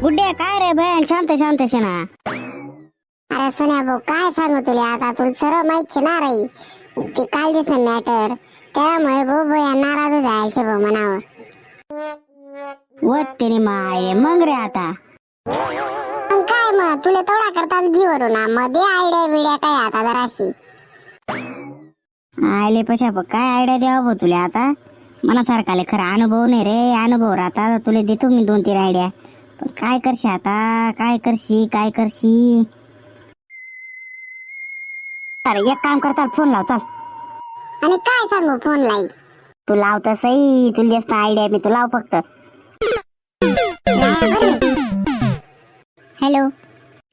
गुड्डे काय रे बहन शांत शांत शेना. अरे सोन्या भाऊ काय सांगू तुला आता तुला सर्व माहित ना राही ते काल दिसन मॅटर त्यामुळे भाऊ भया नाराज जायचे भाऊ मनावर. व तेरी माय मग रे आता मग काय मग तुला तेवढा करतात जीवर ना मध्ये आयडिया बिड्या काय आता जराशी आले पशा काय आयडिया द्यावा भाऊ तुला आता मनासारखाले खरा अनुभव नाही रे अनुभव राहता तुला देतो मी 2-3 आयडिया पण काय करशी आता काय करशी अरे एक काम करता फोन लाव चल. आणि काय सांगू फोन लाई तू लावता सही तुला जास्त आयडिया मी तू लाव फक्त. हॅलो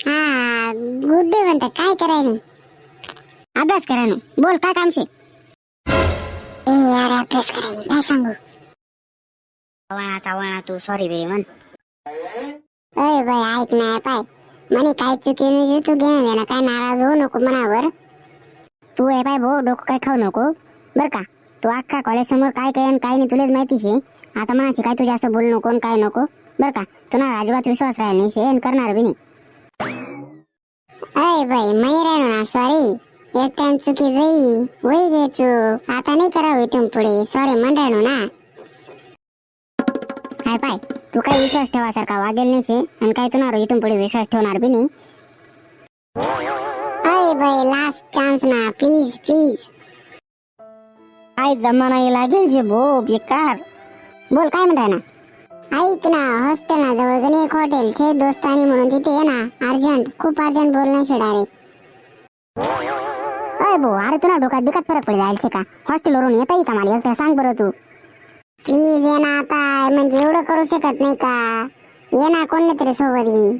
हा गुड डे म्हणता काय करायला अभ्यास करा ना बोल काय काम शे. ए यार अभ्यास करायला काय सांगू वळा तू सॉरी बेरी म्हण. अय बाय ऐक ना पाय म्हणे काय चुकी नाही तू घेणं देणं काय नाराज होऊ नको मनावर. तू आहे पाय भाऊ डोकं काय खाऊ नको बर का. तू अख्खा कॉलेज समोर काय काय काय नाही तुलाच माहिती शे. आता म्हणायची काय तू जास्त बोलू नको काय नको बर का. तुला अजिबात विश्वास राहील नाही शे करणार बी नाही. अय बाई मी राहिलो ना सॉरी एक टाइम चुकी जाई वही घे चूक आता नाही करावं इथून पुढे सॉरी म्हण राहिलो ना. काय पाय तू काय विश्वास ठेवासारखा वागेल नाही शे आणि काय तुला इथून पुढे विश्वास ठेवणार बी नाही. अय बाई लास्ट चान्स ना प्लीज प्लीज. काय जमाना लागेल शे भो बेकार. बोल काय म्हणताय ना. ऐक ना हॉस्टेल ना जवळ एक हॉटेल छे दोस्तानी म्हणून तिथे ये ना अर्जंट खूप अर्जंट बोलणं शे डायरेक्ट. अय भाऊ अरे तुला डोक्यात बिकट फरक पडे जायचे का हॉस्टेलवरून येता येईल का मला एकटा सांग बरं तू. प्लीज ये ना आता म्हणजे एवढं करू शकत नाही का ये ना कोणले तरी सोबत ये.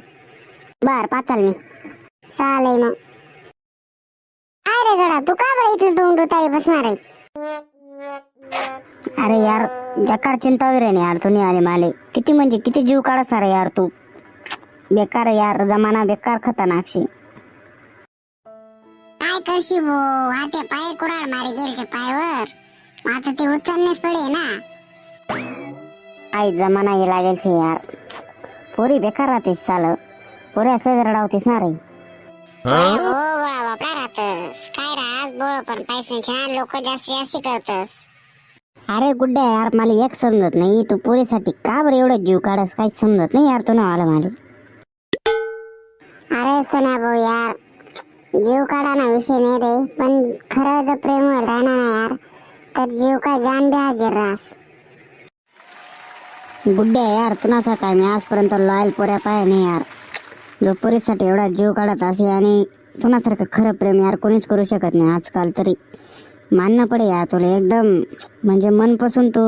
बर पाच चाल मी चालेल मग. काय रे गडा तू का बरं इथे दोन ताई बसणार आहे. अरे यार बेकार चिंता वगैरे नाही यार तू नाही आले माले किती म्हणजे किती जीव काढा सारा यार तू बेकार यार जमाना बेकार खतरनाक शे. काय करशी भो आता पाय कुराड मारे गेलचे पायवर आता ते उचलणेच पडे ना. आई जमाना हे लागेल छे यार पोरी बेकार राहतेस चाल पोरी असं रडावतेस ना रे. हो गोळा बापडा राहतस काय राहत बोळ पण पैशांच्या लोक जास्त करतस. अरे गुड्डे यार मला एक समजत नाही तू पोरीसाठी का बरं एवढं जीव काढस काही समजत नाही यार तू ना आला मला. अरे सोन्या भाऊ यार जीव काढाना विषय नाही रे पण खरं जर प्रेम होईल राहणार ना यार तर जीव काय जान बी हाजीर राहस. गुड्डे यार तुनासा काय मी आजपर्यंत लॉयल पोऱ्या पाय नाही यार जो पोरीसाठी एवढा जीव काढत असे आणि तुनासारखं खरं प्रेम यार कोणीच करू शकत नाही आजकाल तरी मानणं पडे यार तुला एकदम म्हणजे मनपासून तू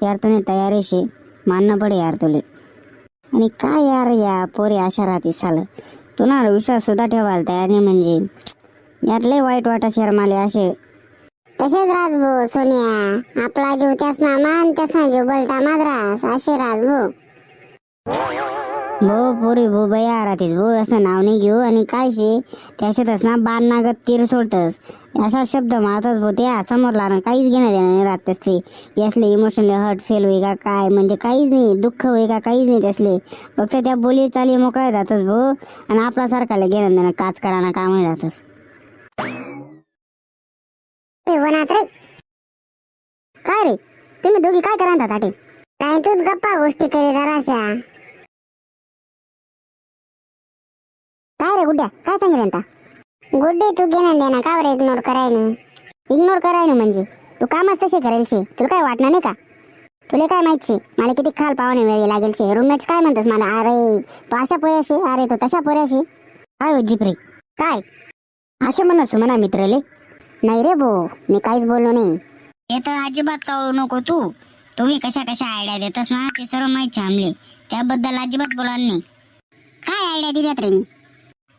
यार तुने तयारीशी मानणं पडे यार तुले. आणि काय यार या पोरी अशा राहते साल तुला विश्वास सुद्धा ठेवायला तयार नाही म्हणजे यार लय वाईट वाटस यार मला असे. तसेच राज भाऊ सोनिया आपला जीव त्यासना मान त्यासना जीव बोलता माद्रास असे राज भाऊ. भो पोरी भो बया राहतेस भो असं नाव नाही घेऊ आणि काय शे त्याच्यातच ना बाण नागत तीर सोडतस असा शब्द मारतच भो त्या समोरला ना काहीच घेणं देणं नाही राहत तसले यासले इमोशनली हर्ट फेल होई का काय म्हणजे काहीच नाही दुःख होई का काहीच नाही त्यासले फक्त त्या बोली चाली मोकळ्या जातच भो आणि आपला सारखाला घेणं देणं काच कराना काम जातस. वनात रे काय रे तुम्ही दोघी काय करा ताटे काय तूच गप्पा गोष्टी करी जराशा. काय रे गुड्ड्या काय सांगितलं आता. गुड्डे तू घेणं देणं का बरं इग्नोर करायला म्हणजे तू कामच तसे करेल शे तुला काय वाटणार नाही का. तुला काय माहित शे मला किती खाल पावाने वेळ लागेल शे रूममेट्स काय म्हणतस मला अरे तो अशा पोऱ्याशी अरे तो तशा पोऱ्याशी काय हो जिप्री काय असे म्हणस म्हणा मित्रले. नाही रे भो मी काहीच बोललो नाही. हे तर अजिबात चावळू नको तू तुम्ही कशा कशा आयडिया देतस ना ते सर्व माहित आमले त्याबद्दल अजिबात बोलाल नाही. काय आयडिया दिल्यात रे मी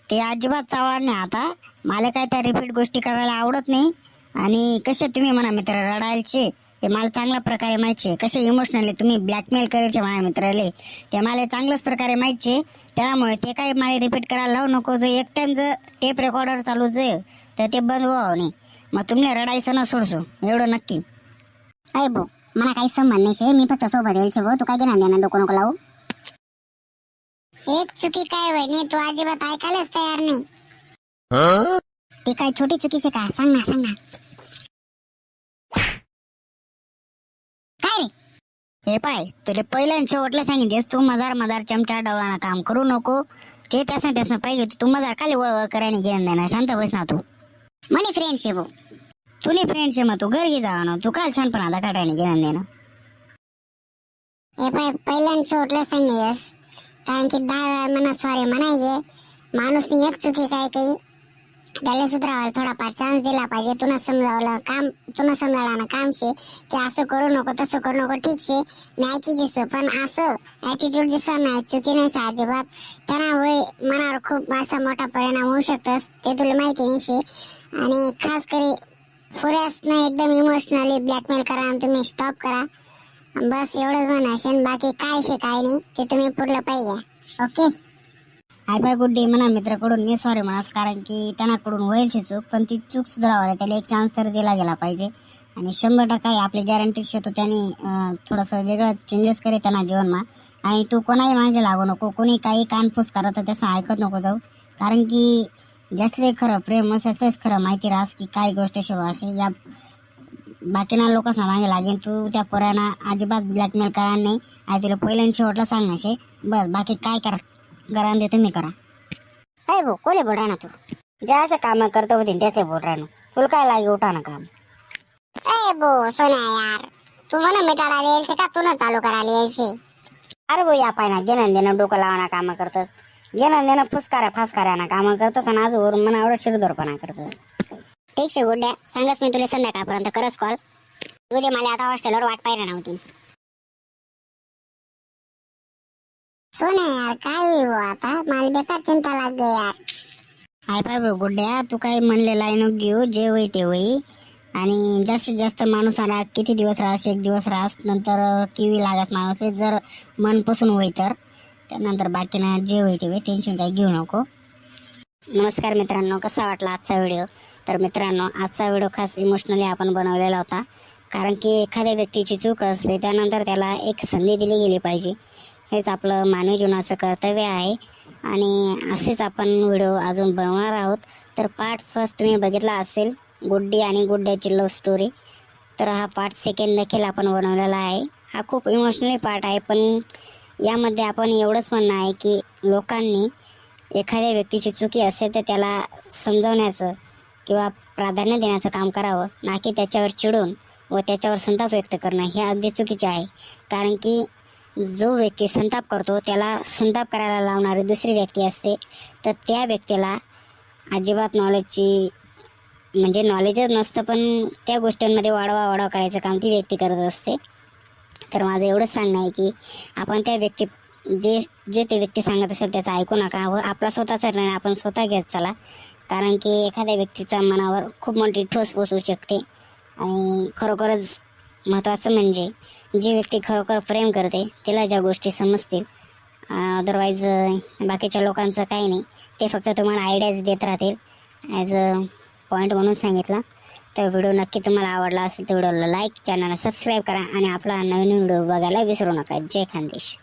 ते अजिबात चावणार नाही आता मला काय त्या रिपीट गोष्टी करायला आवडत नाही. आणि कसे तुम्ही म्हणा मित्र रडायचे ते मला चांगल्या प्रकारे माहिती कसे इमोशनली तुम्ही ब्लॅकमेल करायचे म्हणा मित्राले ते मला चांगल्याच प्रकारे माहिती त्यामुळे ते काय मला रिपीट करायला लावू नको. जर एक टाइम जर टेप रेकॉर्डर चालू जाईल तर ते बंद व्हावं नाही मग तुम्ही रडायचं ना सोडसो एवढं नक्की. अय भाऊ मला काही संबंध नाही मी फक्त सोबत यायचे भाऊ तू काय घेणार देणार डोकं नको लावू. एक चुकी काय वहिनी तू अजिबात ऐकायलाच तयार नाही. ती काय छोटी चुकीशी का? सांग ना. काय रे? हे पाय, तुला पहिल्या आणि शेवटला सांगितलेस तू मजार चमचा डवळाना काम करू नको. ते त्यासन पाहिजे तू मजार खाली वळवळ करायला घेऊन देणार. शांत बस ना तू. म्हणे फ्रेंडशिप हो, तुने फ्रेंडशिप मग तू घर घे जावा ना. तू काल छानपणा दाखवायला घेऊन देणं. हे पाय पहिल्यांदा शेवटला सांगितलंस कारण की 10 वेळा म्हणा सॉरी म्हणायचे. माणूसनी एक चुकी काय काही त्याला सुधारायला थोडाफार चान्स दिला पाहिजे. तुला समजावलं ना काम शे की असं करू नको तसं करू नको. ठीक शे मी ऐकी घेसो पण असं ऍटिट्यूड दिसत नाही. चुकी नाही शे अजिबात. त्यामुळे मनावर खूप असा मोठा परिणाम होऊ शकतात ते तुला माहिती नाही शे. आणि खास करी फुऱ्यास नाही एकदम इमोशनली ब्लॅकमेल करा आणि तुम्ही स्टॉप करा. बस एवढंच म्हणाशेन. बाकी काय शे काय नाही ते तुम्ही पुढलं पाहिजे. Okay. Hi bye good day म्हणा मित्राकडून मी सॉरी म्हणास. कारण की त्यांनाकडून होईल चूक पण ती चूक सुधारावायला त्याला एक चान्स तर दिला गेला पाहिजे. आणि 100% आपली गॅरंटी शेतो त्यांनी थोडंसं वेगळं चेंजेस करे त्यांना जीवनमा. आणि तू कोणाही मागे लागू नको. कोणी काही कानफूस करत तर तसं ऐकत नको जाऊ. कारण की ज्यासले खरं प्रेम असल्याच खरं माहिती राहस की काय गोष्ट शिवा असे या बाकीना लोकांना मागे लागेल. तू त्या पोरांना अजिबात ब्लॅकमेल करा नाही. आणि तुला पहिल्या आणि शेवटला सांगणार शे. बस बाकी काय करा घरान दे तुम्ही करा. अय भाऊ कोले बोल ना तू. ज्या अशा काम करतो होती त्याचे बोट राहणं तुला काय लागे उठा ना काम. अय भाऊ सोन्या यार तू म्हणा मिटाळा यायचे का तू ना चालू करायला यायचे. अरे भाऊ या पाय ना घेणं देणं डोकं लावणं कामं करतस. घेणं देणं फासकाऱ्या ना कामं करतस. आणि आजवर मनावर शिरदोरपणा करतस. ठीक शे गुड्या सांगस मी तुला संध्याकाळपर्यंत करस कॉल. उद्या मला आता हॉस्टेलवर वाट पाहिजे नव्हती. सोन्या यार काय होई हो आता मला बेकार चिंता लाग गई यार. हाय पाय भाऊ गुड्ड्या तू काय म्हणलेला आहे नको घेऊ. जे होई ते होई. आणि जास्तीत जास्त माणूस आला किती दिवस राहस 1 दिवस राहस नंतर किवी लागस माणूस जर मनपासून होई तर त्यानंतर बाकीनं जे होई ते होई. टेन्शन काही घेऊ नको. नमस्कार मित्रांनो, कसा वाटला आजचा व्हिडिओ. तर मित्रांनो आजचा व्हिडिओ खास इमोशनली आपण बनवलेला होता. कारण की एखाद्या व्यक्तीची चूक असते त्यानंतर त्याला एक संधी दिली गेली पाहिजे. हेच आपलं मानवी जीवनाचं कर्तव्य आहे. आणि असेच आपण व्हिडिओ अजून बनवणार आहोत. तर पार्ट फर्स्ट तुम्ही बघितला असेल गुड्डी आणि गुड्ड्याची लव्ह स्टोरी. तर हा पार्ट सेकंड देखील आपण बनवलेला आहे. हा खूप इमोशनली पार्ट आहे. पण यामध्ये आपण एवढंच म्हणणं आहे की लोकांनी एखाद्या व्यक्तीची चुकी असेल तर त्याला समजावण्याचं किंवा प्राधान्य देण्याचं काम करावं. ना की त्याच्यावर चिडून व त्याच्यावर संताप व्यक्त करणं हे अगदी चुकीचे आहे. कारण की जो व्यक्ती संताप करतो त्याला संताप करायला लावणारी दुसरी व्यक्ती असते. तर त्या व्यक्तीला अजिबात म्हणजे नॉलेजच नसतं. पण त्या गोष्टींमध्ये वाढवा करायचं काम ती व्यक्ती करत असते. तर माझं एवढंच सांगणं आहे की आपण त्या व्यक्ती जे ते व्यक्ती सांगत असेल त्याचं ऐकू नका व आपला स्वतःचा निर्णय आपण स्वतः घेत चला. कारण की एखाद्या व्यक्तीच्या मनावर खूप मोठी ठोस पोचू शकते. आणि खरोखरच महत्त्वाचं म्हणजे जी व्यक्ती खरोखर प्रेम करते तिला ज्या गोष्टी समजतील. अदरवाईज बाकीच्या लोकांचं काही नाही. ते फक्त तुम्हाला आयडियाज देत राहतील. ॲज अ पॉईंट म्हणून सांगितलं. तर व्हिडिओ नक्की तुम्हाला आवडला असेल तर व्हिडिओला लाईक, चॅनलला सबस्क्राईब करा आणि आपला नवीन व्हिडिओ बघायला विसरू नका. जय खानदेश.